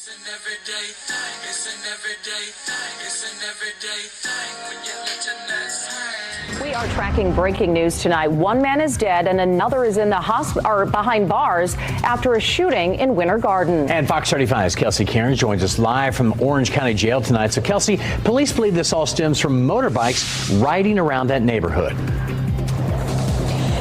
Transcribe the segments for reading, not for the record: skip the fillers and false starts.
It's an everyday thing, it's an everyday thing, it's an everyday thing when you let your nuts hang. We are tracking breaking news tonight. One man is dead and another is in the hospital or behind bars after a shooting in Winter Garden. And Fox 35's Kelsey Karen joins us live from Orange County Jail tonight. So Kelsey, police believe this all stems from motorbikes riding around that neighborhood.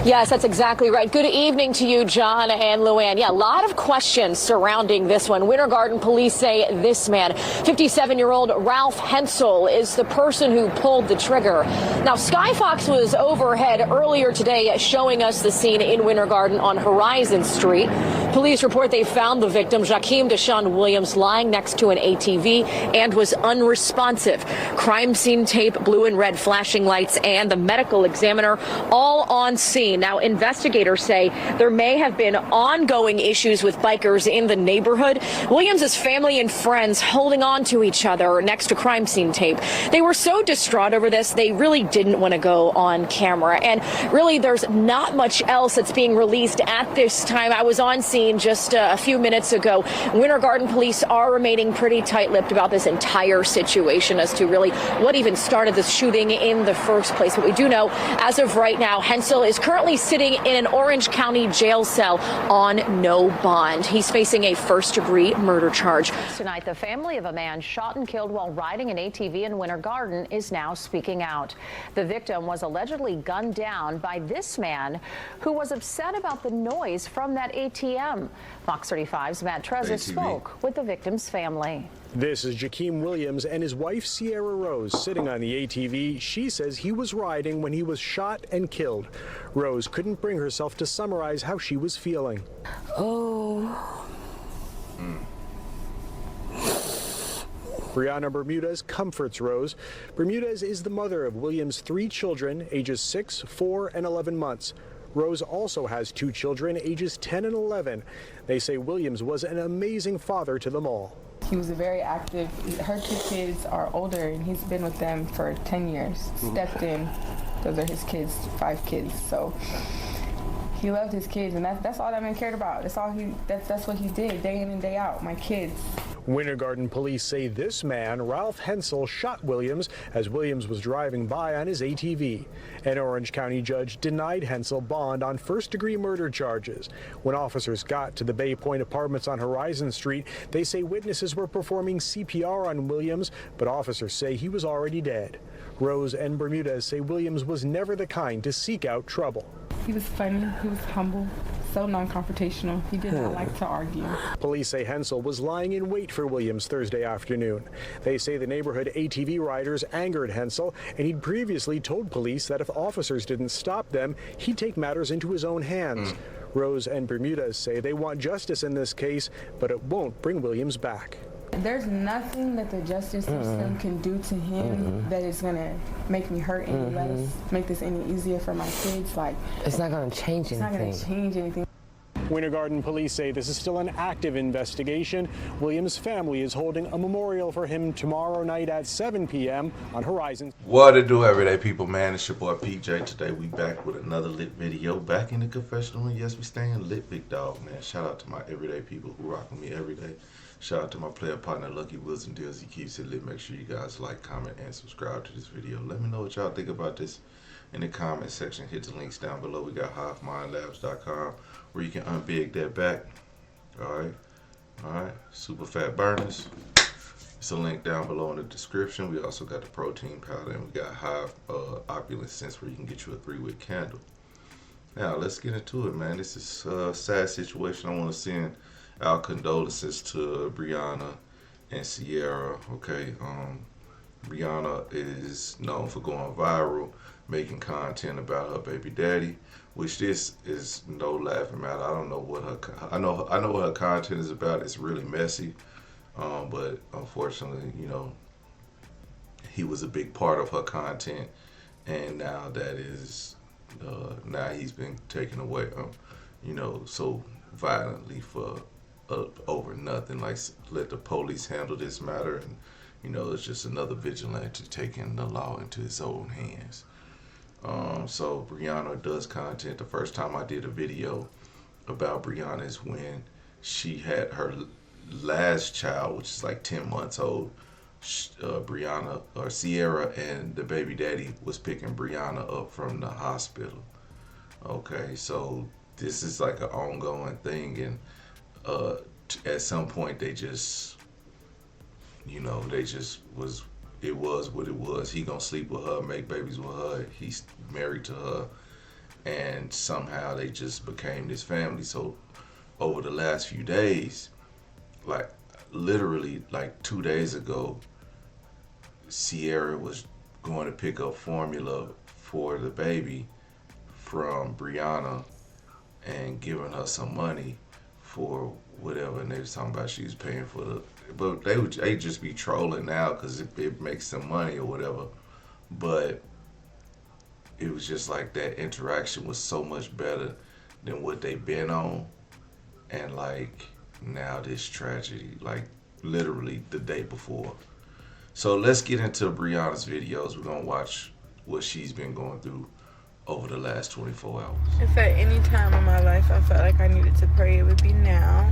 Yes, that's exactly right. Good evening to you, John and Luann. Yeah, a lot of questions surrounding this one. Winter Garden police say this man, 57-year-old Ralph Hensel, is the person who pulled the trigger. Now, Skyfox was overhead earlier today showing us the scene in Winter Garden on Horizon Street. Police report they found the victim, Jakeem Deshaun Williams, lying next to an ATV and was unresponsive. Crime scene tape, blue and red flashing lights, and the medical examiner all on scene. Now, investigators say there may have been ongoing issues with bikers in the neighborhood. Williams's family and friends holding on to each other next to crime scene tape. They were so distraught over this, they really didn't want to go on camera. And really, there's not much else that's being released at this time. I was on scene just a few minutes ago. Winter Garden police are remaining pretty tight-lipped about this entire situation as to really what even started this shooting in the first place. But we do know, as of right now, Hensel is currently sitting in an Orange County jail cell on no bond. He's facing a first-degree murder charge. Tonight, the family of a man shot and killed while riding an ATV in Winter Garden is now speaking out. The victim was allegedly gunned down by this man who was upset about the noise from that ATM. Fox 35's Matt Trezza spoke with the victim's family. This is Jakeem Williams and his wife Sierra Rose sitting on the ATV. She says he was riding when he was shot and killed. Rose couldn't bring herself to summarize how she was feeling. Oh. Brianna Bermudez comforts Rose. Bermudez is the mother of Williams' 3 children, ages 6, 4, and 11 months. Rose also has 2 children, ages 10 and 11. They say Williams was an amazing father to them all. He was very active. Her 2 kids are older, and he's been with them for 10 years. Stepped in. Those are his kids, 5 kids. So he loved his kids, and that's all that man cared about. That's what he did, day in and day out. My kids. Winter Garden police say this man, Ralph Hensel, shot Williams as Williams was driving by on his ATV. An Orange County judge denied Hensel bond on first-degree murder charges. When officers got to the Bay Point Apartments on Horizon Street, they say witnesses were performing CPR on Williams, but officers say he was already dead. Rose and Bermudez say Williams was never the kind to seek out trouble. He was funny. He was humble. So non-confrontational. He did not like to argue. Police say Hensel was lying in wait for Williams Thursday afternoon. They say the neighborhood ATV riders angered Hensel, and he'd previously told police that if officers didn't stop them, he'd take matters into his own hands. Rose and Bermudez say they want justice in this case, but it won't bring Williams back. There's nothing that the justice system can do to him that is going to make me hurt any less, make this any easier for my kids. Like, it's not going to change anything. It's not going to change anything. Winter Garden police say this is still an active investigation. Williams' family is holding a memorial for him tomorrow night at 7 p.m. on Horizon. What to do, everyday people, man? It's your boy PJ. Today we back with another lit video. Back in the confessional, and yes, we staying lit, big dog, man. Shout out to my everyday people who rock with me every day. Shout out to my player partner, Lucky Wilson Deals. He keeps it lit. Make sure you guys like, comment, and subscribe to this video. Let me know what y'all think about this in the comment section. Hit the links down below. We got HiveMindLabs.com where you can unbig that back. Alright. Super fat burners. It's a link down below in the description. We also got the protein powder, and we got Hive Opulence Scents where you can get you a 3-wick candle. Now, let's get into it, man. This is a sad situation. I want to send our condolences to Brianna and Sierra. Okay, Brianna is known for going viral, making content about her baby daddy, which this is no laughing matter. I don't know what I know what her content is about. It's really messy, but unfortunately, you know, he was a big part of her content, and now that is now he's been taken away, you know, so violently for over nothing. Like, let the police handle this matter, and you know, it's just another vigilante taking the law into his own hands. So Brianna does content. The first time I did a video about Brianna is when she had her last child, which is like 10 months old, Brianna or Sierra and the baby daddy was picking Brianna up from the hospital. Okay, so this is like an ongoing thing, and at some point they just, you know, it was what it was. He gonna sleep with her, make babies with her. He's married to her, and somehow they just became this family. So over the last few days, like literally like 2 days ago, Sierra was going to pick up formula for the baby from Brianna and giving her some money for whatever, and they was talking about she was paying for the, but they just be trolling now because it makes some money or whatever. But it was just like that interaction was so much better than what they've been on, and like now this tragedy, like literally the day before. So let's get into Brianna's videos. We're gonna watch what she's been going through over the last 24 hours. If at any time in my life I felt like I needed to pray, it would be now.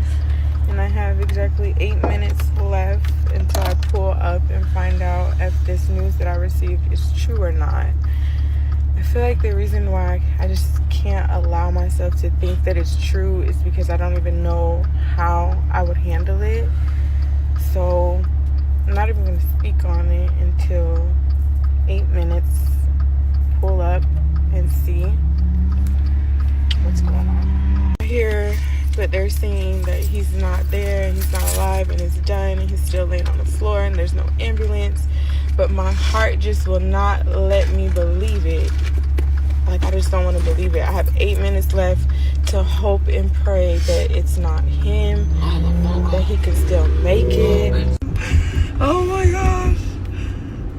And I have exactly 8 minutes left until I pull up and find out if this news that I received is true or not. I feel like the reason why I just can't allow myself to think that it's true is because I don't even know how I would handle it. So I'm not even going to speak on it until 8 minutes, pull up and see what's going on. I hear that they're saying that he's not there and he's not alive and it's done and he's still laying on the floor and there's no ambulance, but my heart just will not let me believe it. Like, I just don't want to believe it. I have 8 minutes left to hope and pray that it's not him, that he can still make it. Oh my gosh.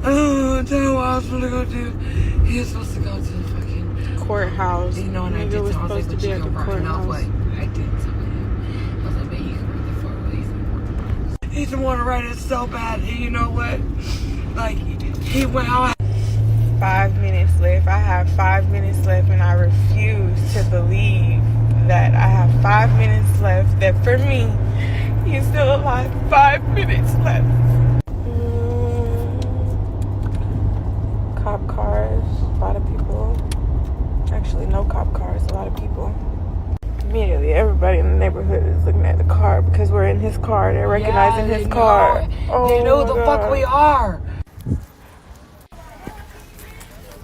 Oh, tell me what I was supposed to go do. He was supposed to go to the fucking courthouse. You know, and I did. Was supposed to be at the courthouse. I did tell him. I was like, man, you can write the fuck release. He didn't want to write it so bad. And you know what? Like, he went out. 5 minutes left. I have 5 minutes left, and I refuse to believe that I have 5 minutes left. That for me, he's still alive. 5 minutes left. Cop cars, a lot of people. Actually, no cop cars, a lot of people. Immediately, everybody in the neighborhood is looking at the car because we're in his car. They're recognizing his car. Oh, they know who the fuck we are.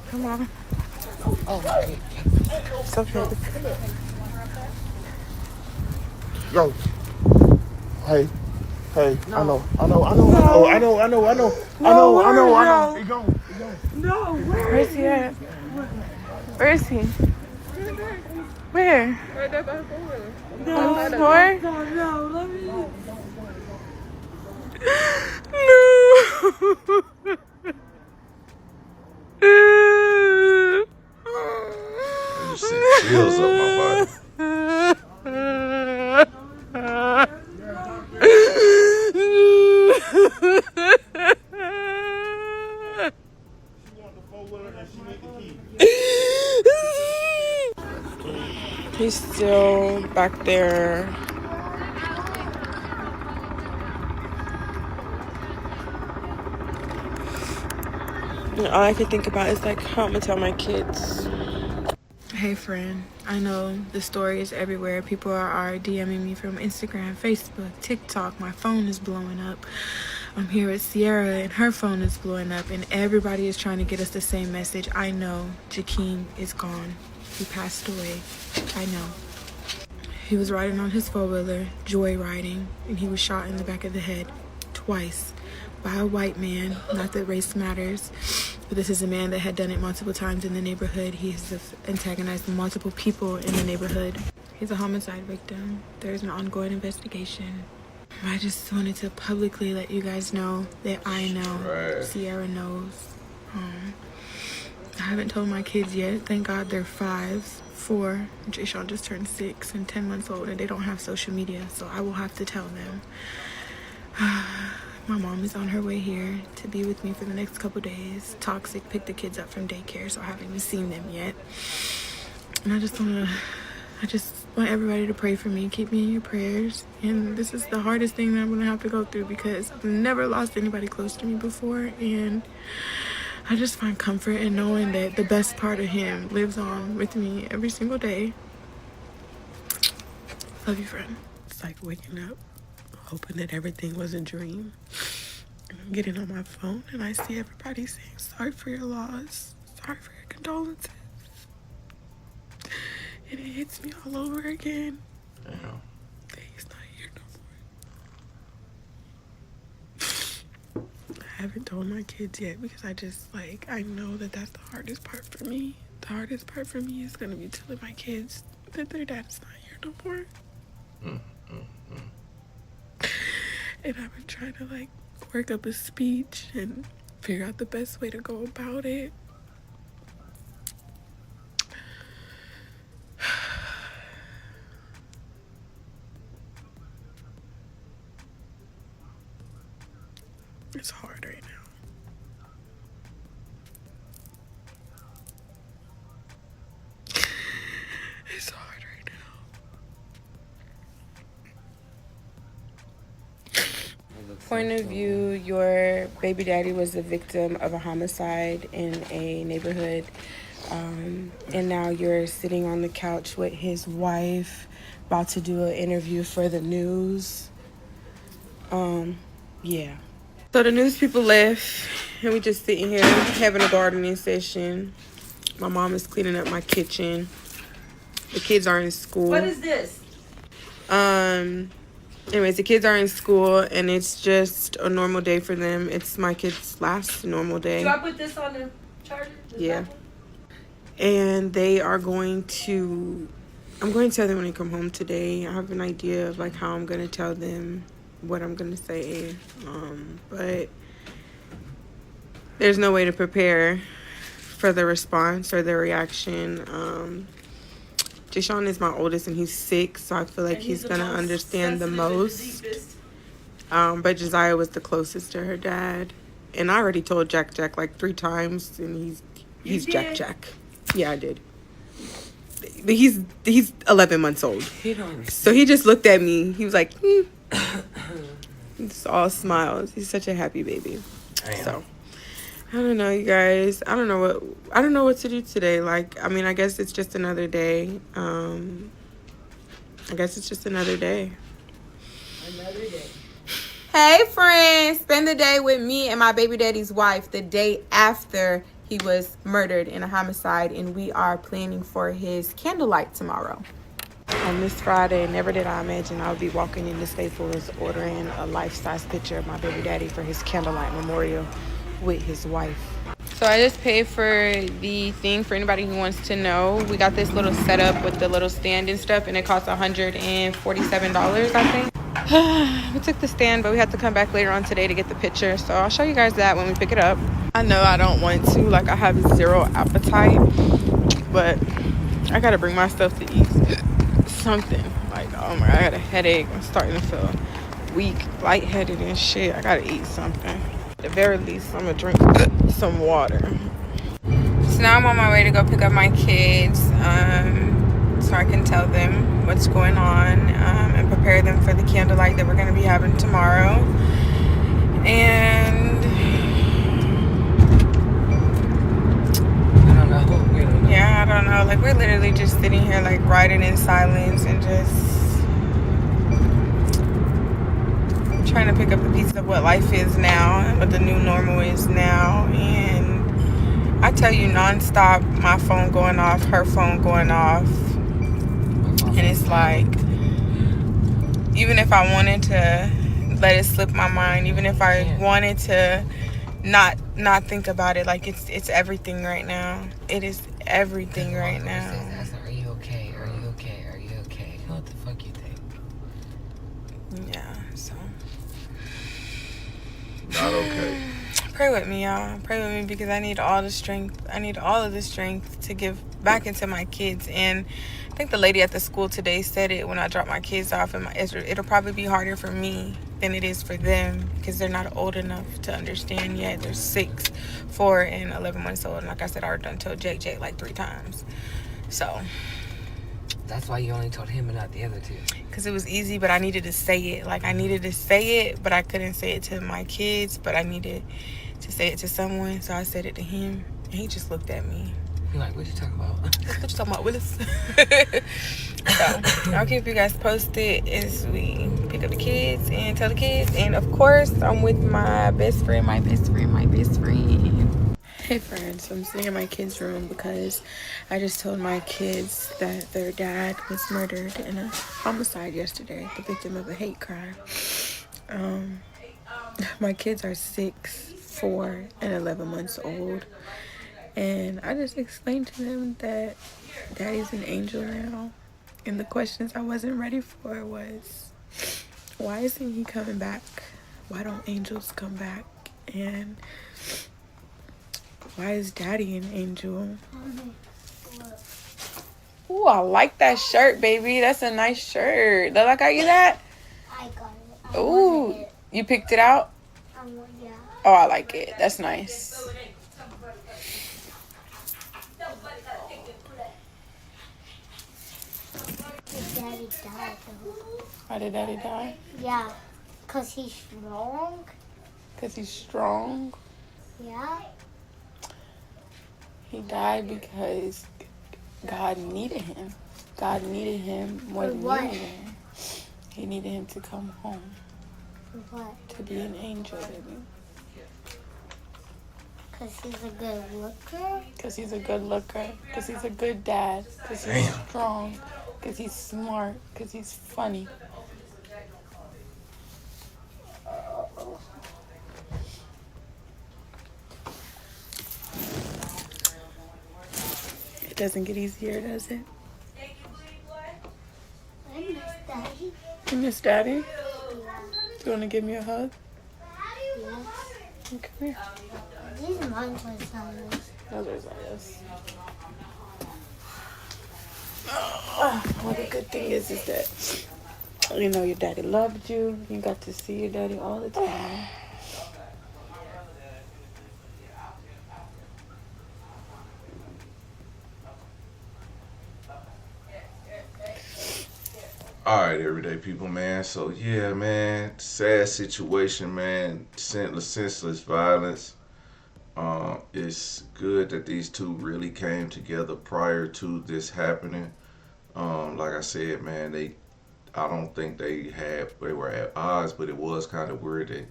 Come on. Oh, my. It's okay. Yo. Hey. No. I know. He gone. No, where is he at? Where is he? Where? Right there by the floor. No, no, let me. No. I just sent chills up my body. He's still back there. And all I can think about is like how I'm gonna tell my kids. Hey friend, I know the story is everywhere. People are DMing me from Instagram, Facebook, TikTok. My phone is blowing up. I'm here with Sierra and her phone is blowing up, and everybody is trying to get us the same message. I know Jakeem is gone. He passed away. I know. He was riding on his four-wheeler, joyriding, and he was shot in the back of the head twice by a white man. Not that race matters, but this is a man that had done it multiple times in the neighborhood. He has antagonized multiple people in the neighborhood. He's a homicide victim. There's an ongoing investigation. I just wanted to publicly let you guys know that I know. Right. Sierra knows. I haven't told my kids yet. Thank God they're 5, 4. Jay Sean just turned 6 and 10 months old, and they don't have social media, so I will have to tell them. My mom is on her way here to be with me for the next couple days. Toxic picked the kids up from daycare, so I haven't even seen them yet. And I just want everybody to pray for me, keep me in your prayers. And this is the hardest thing that I'm gonna have to go through because I've never lost anybody close to me before, and I just find comfort in knowing that the best part of him lives on with me every single day. Love you, friend. It's like waking up, hoping that everything was a dream. And I'm getting on my phone and I see everybody saying sorry for your loss, sorry for your condolences. And it hits me all over again. Damn. That he's not here no more. I haven't told my kids yet because I know that that's the hardest part for me. The hardest part for me is going to be telling my kids that their dad's not here no more. And I've been trying to work up a speech and figure out the best way to go about it. It's hard right now. It's hard right now. Point of view, your baby daddy was the victim of a homicide in a neighborhood. And now you're sitting on the couch with his wife, about to do an interview for the news. Yeah. So the news people left, and we just sitting here having a gardening session. My mom is cleaning up my kitchen. The kids are in school. What is this? Anyways, the kids are in school, and it's just a normal day for them. It's my kids' last normal day. Do I put this on the charger? Yeah. And they are going to... I'm going to tell them when they come home today. I have an idea of how I'm going to tell them what I'm going to say. But there's no way to prepare for the response or the reaction. Jashawn is my oldest, and he's 6, so I feel like he's going to understand the most. But Josiah was the closest to her dad. And I already told Jack 3 times, and he's Jack. Yeah, I did. But he's 11 months old. So he just looked at me. He was like, It's all smiles. He's such a happy baby. So I don't know, you guys. I don't know what to do today. I guess it's just another day. Another day. Hey, friends. Spend the day with me and my baby daddy's wife the day after he was murdered in a homicide, and we are planning for his candlelight tomorrow. On this Friday, never did I imagine I would be walking into Staples ordering a life-size picture of my baby daddy for his candlelight memorial with his wife. So I just paid for the thing for anybody who wants to know. We got this little setup with the little stand and stuff, and it cost $147, I think. We took the stand, but we have to come back later on today to get the picture, so I'll show you guys that when we pick it up. I know I don't want to, I have zero appetite, but I gotta bring myself to eat something. Oh my God, I got a headache. I'm starting to feel weak, lightheaded and shit. I gotta eat something. At the very least, I'm gonna drink some water. So now I'm on my way to go pick up my kids, so I can tell them what's going on, and prepare them for the candlelight that we're gonna be having tomorrow. And I don't know. We're literally just sitting here, riding in silence and just trying to pick up the pieces of what life is now and what the new normal is now. And I tell you, nonstop, my phone going off, her phone going off. And it's even if I wanted to let it slip my mind, even if I wanted to not think about it, it's everything right now. It is everything right now. Are you okay? Are you okay? Are you okay? What the fuck you think? Yeah, so Not okay. pray with me, y'all. Pray with me because I need all the strength. I need all of the strength to give back into my kids. And I think the lady at the school today said it when I dropped my kids off. And it'll probably be harder for me than it is for them because they're not old enough to understand yet. They're 6, 4, and 11 months old. And like I said, I already done told JJ 3 times. So That's why you only told him and not the other two. Because it was easy, but I needed to say it. Like, I needed to say it, but I couldn't say it to my kids. But I needed to say it to someone, so I said it to him. And he just looked at me. You're like, what you talking about? What you talking about, Willis? So, I'll keep you guys posted as we pick up the kids and tell the kids. And, of course, I'm with my best friend. Hey friends, I'm sitting in my kids' room because I just told my kids that their dad was murdered in a homicide yesterday, the victim of a hate crime. My kids are 6, 4, and 11 months old. And I just explained to them that Daddy's an angel now. And the questions I wasn't ready for was, why isn't he coming back? Why don't angels come back? And why is Daddy an angel? Ooh, I like that shirt, baby. That's a nice shirt. Did I got you that? I got it. Ooh, you picked it out? Yeah. Oh, I like it. That's nice. Daddy died though. Why did Daddy die? Yeah, because he's strong. Because he's strong. Yeah. He died because God needed him. God needed him more than what? anything. He needed him to come home. For what? To be an angel, baby. Because he's a good looker. Because he's a good looker. Because he's a good dad. Because he's strong. Because he's smart. Because he's funny. It doesn't get easier, does it? I miss Daddy. You miss Daddy? Yeah. Do you want to give me a hug? Yes. Come here. These are mine for Silas. Those are Silas. Well, the good thing is that, you know, your daddy loved you. You got to see your daddy all the time. All right, everyday people, man. So yeah, man, sad situation, man. Senseless violence. It's good that these two really came together prior to this happening. Like I said, man, I don't think they were at odds, but it was kind of weird that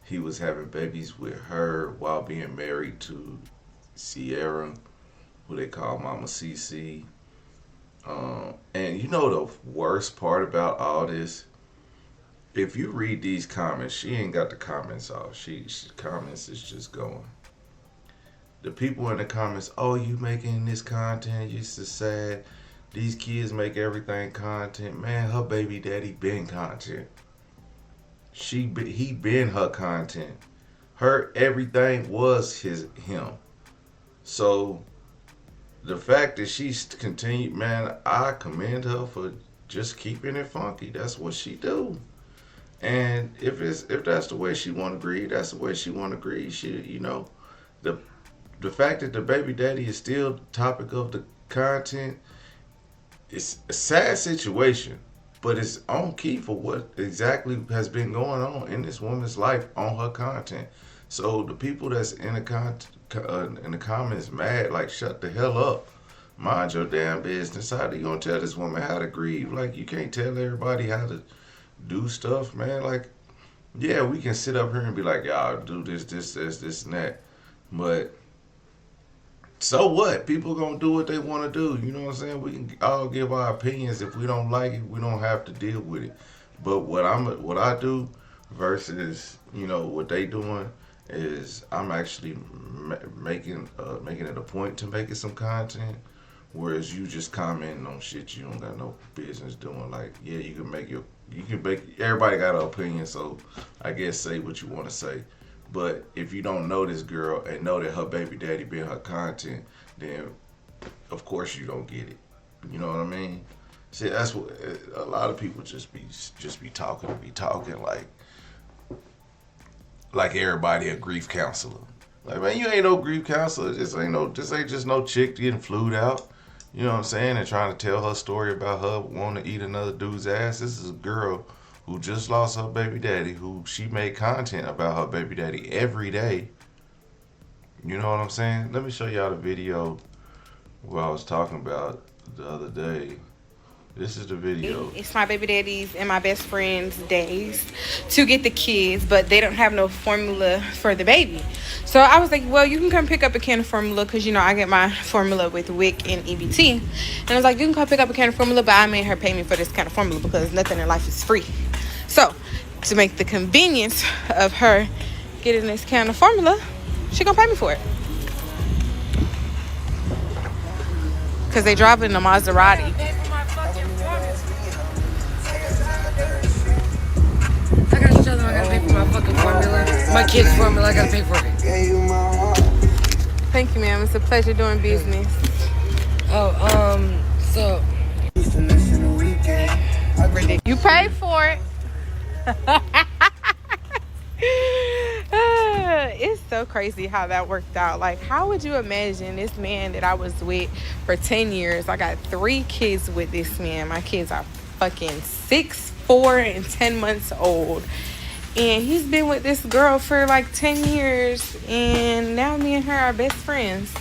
he was having babies with her while being married to Sierra, who they call Mama CC. And you know the worst part about all this? If you read these comments, she ain't got the comments off. She comments is just going. The people in the comments, oh, you making this content, you're so sad. These kids make everything content. Man, her baby daddy been content. He been her content. Her everything was him. So the fact that she's continued, man, I commend her for just keeping it funky. That's what she do. And if that's the way she want to grieve, that's the way she want to grieve. She, you know, the fact that the baby daddy is still the topic of the content, it's a sad situation, but it's on key for what exactly has been going on in this woman's life on her content. So the people that's in the comments mad, like, shut the hell up. Mind your damn business. How are you gonna tell this woman how to grieve? Like, you can't tell everybody how to do stuff, man. Like, yeah, we can sit up here and be like, y'all do this, and that. But so what? People gonna do what they want to do. You know what I'm saying? We can all give our opinions. If we don't like it, we don't have to deal with it. But what I do versus, you know, what they doing is I'm actually making it a point to making some content, whereas you just commenting on shit you don't got no business doing. Like, yeah, everybody got an opinion, so I guess say what you want to say. But if you don't know this girl and know that her baby daddy been her content, then of course you don't get it. You know what I mean? See, that's what a lot of people just be talking like everybody a grief counselor. Like, man, you ain't no grief counselor. This ain't just no chick getting flued out. You know what I'm saying? And trying to tell her story about her wanting to eat another dude's ass. This is a girl who just lost her baby daddy, who she made content about her baby daddy every day. You know what I'm saying? Let me show y'all the video what I was talking about the other day. This is the video. It's my baby daddy's and my best friend's days to get the kids, but they don't have no formula for the baby. So I was like, well, you can come pick up a can of formula because, you know, I get my formula with WIC and EBT. And I was like, you can come pick up a can of formula, but I made her pay me for this kind of formula because nothing in life is free. So to make the convenience of her getting this can of formula, she gonna pay me for it. Because they drive in a Maserati. I gotta tell them I gotta pay for my fucking formula. My kid's formula, I gotta pay for it. Thank you, ma'am. It's a pleasure doing business. So you paid for it. It's so crazy how that worked out. Like, how would you imagine this man that I was with for 10 years? I got 3 kids with this man. My kids are fucking 6, 4, and 10 months old. And he's been with this girl for like 10 years. And now me and her are best friends.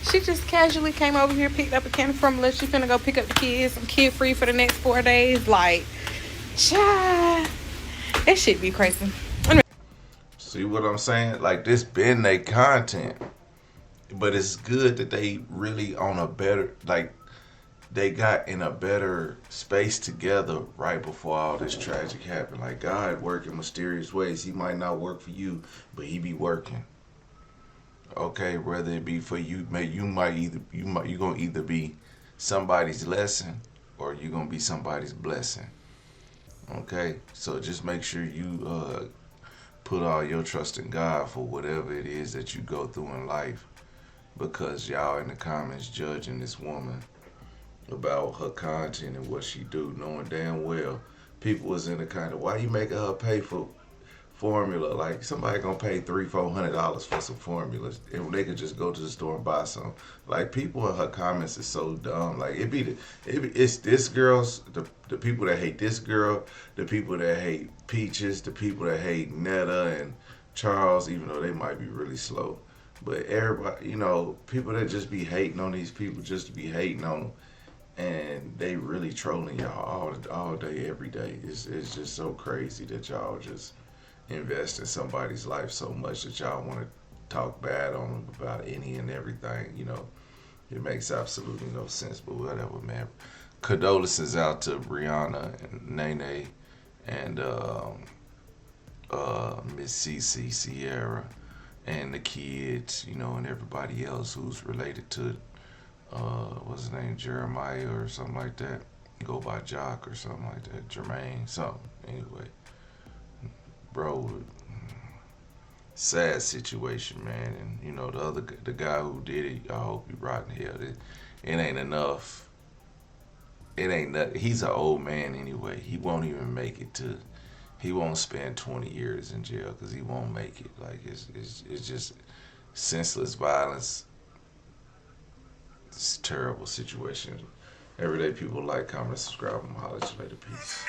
She just casually came over here, picked up a can of formula. She finna go pick up the kids. I'm kid free for the next 4 days. Like, child, that shit be crazy. See what I'm saying? Like, this been their content. But it's good that they really on a better, like, they got in a better space together right before all this tragic happened. Like, God work in mysterious ways. He might not work for you, but he be working. Okay, whether it be for you, you gonna either be somebody's lesson or you gonna be somebody's blessing. Okay, so just make sure you put all your trust in God for whatever it is that you go through in life, because y'all in the comments judging this woman about her content and what she do, knowing damn well people was in the kind of, why you making her pay for formula? Like, somebody gonna pay $300-400 for some formulas and they could just go to the store and buy some. Like, people in her comments is so dumb. Like, it's this girl's, the people that hate this girl, the people that hate Peaches, the people that hate Netta and Charles, even though they might be really slow. But everybody, you know, people that just be hating on these people just to be hating on them. And they really trolling y'all all day, every day. It's just so crazy that y'all just invest in somebody's life so much that y'all want to talk bad on them about any and everything. You know, it makes absolutely no sense, but whatever, man. Condolences out to Brianna and Nene and Miss Cece, Sierra, and the kids, you know, and everybody else who's related to what's his name, Jeremiah or something like that. Go by Jock or something like that, Jermaine, something. Anyway, bro, sad situation, man. And you know, the guy who did it, I hope he rot in hell. It ain't enough. It ain't nothing. He's an old man anyway. He won't even make it to. He won't spend 20 years in jail because he won't make it. Like, it's just senseless violence. It's a terrible situation. Everyday people, like, comment, subscribe, and holler at you later. Peace.